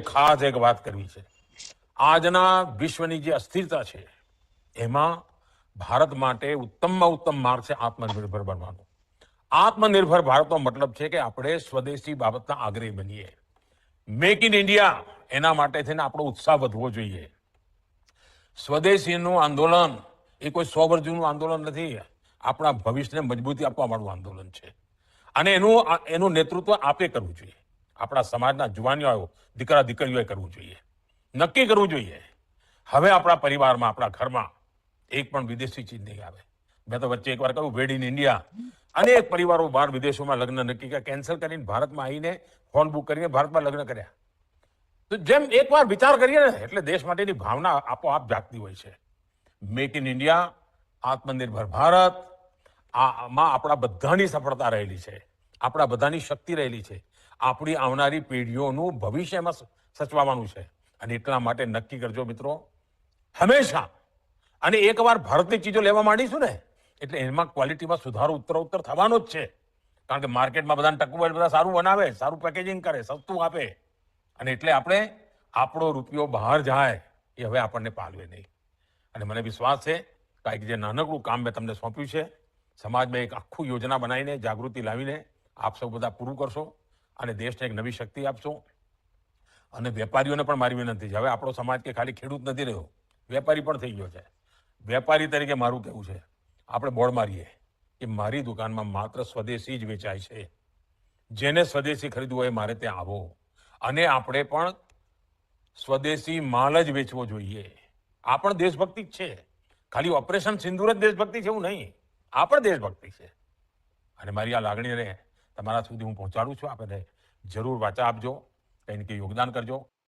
ખાસ એક વાત કરવી છે. આજના વિશ્વની જે અસ્થિરતા છે એમાં ભારત માટે ઉત્તમમાં ઉત્તમ માર્ગ છે આત્મનિર્ભર બનવાનો. આત્મનિર્ભર ભારતનો મતલબ છે કે આપણે સ્વદેશી બાબતના આગ્રહી બનીએ. મેક ઇન ઇન્ડિયા એના માટે થઈને આપણો ઉત્સાહ વધવો જોઈએ. સ્વદેશીનું આંદોલન એ કોઈ 100 વર્ષ જૂનું આંદોલન નથી. આપણા ભવિષ્યને મજબૂતી આપવા વાળું આંદોલન છે અને એનું નેતૃત્વ આપે કરવું જોઈએ. આપણા સમાજના જુવાનીઓ દીકરા દીકરીઓએ કરવું જોઈએ. નક્કી કરવું જોઈએ હવે આપણા પરિવારમાં આપણા ઘરમાં એક પણ વિદેશી ચીજ નહીં આવે. મેં તો વચ્ચે એકવાર કહ્યું વેડ ઇન ઇન્ડિયા. અનેક પરિવારો બહાર વિદેશોમાં લગ્ન નક્કી કર્યા, કેન્સલ કરીને ભારતમાં આવીને ફોન બુક કરીને ભારતમાં લગ્ન કર્યા. તો જેમ એકવાર વિચાર કરીએ ને એટલે દેશ માટેની ભાવના આપોઆપ જાગતી હોય છે. મેક ઇન ઇન્ડિયા, આત્મનિર્ભર ભારત, આમાં આપણા બધાની સફળતા રહેલી છે, આપણા બધાની શક્તિ રહેલી છે. આપણી આવનારી પેઢીઓનું ભવિષ્ય એમાં સચવાવાનું છે અને એટલા માટે નક્કી કરજો મિત્રો, હંમેશા. અને એકવાર ભારતની ચીજો લેવા માંડીશું ને એટલે એમાં ક્વોલિટીમાં સુધારો ઉત્તરોત્તર થવાનો જ છે. કારણ કે માર્કેટમાં બધાને ટકવું હોય, બધા સારું બનાવે, સારું પેકેજિંગ કરે, સસ્તું આપે અને એટલે આપણે આપણો રૂપિયો બહાર જાય એ હવે આપણને પાલવે નહીં. અને મને વિશ્વાસ છે કે જે નાનકડું કામ મેં તમને સોંપ્યું છે, સમાજમાં એક આખું યોજના બનાવીને જાગૃતિ લાવીને આપ સૌ બધા પૂરું કરશો અને દેશને એક નવી શક્તિ આપશો. અને વેપારીઓને પણ મારી વિનંતી છે, હવે આપણો સમાજ કે ખાલી ખેડૂત નથી રહ્યો, વેપારી પણ થઈ ગયો છે. વેપારી તરીકે મારું કહેવું છે આપણે બોર્ડ મારીએ કે મારી દુકાનમાં માત્ર સ્વદેશી જ વેચાય છે. જેને સ્વદેશી ખરીદવું હોય મારે ત્યાં આવો અને આપણે પણ સ્વદેશી માલ જ વેચવો જોઈએ. આ પણ દેશભક્તિ જ છે. ખાલી ઓપરેશન સિંદૂર જ દેશભક્તિ છે એવું નહીં, આ પણ દેશભક્તિ છે. અને મારી આ લાગણીને તમારા સુધી હું પહોંચાડું છું. આપણે જરૂર વાચા આપજો, કંઈ ને કંઈ યોગદાન કરજો.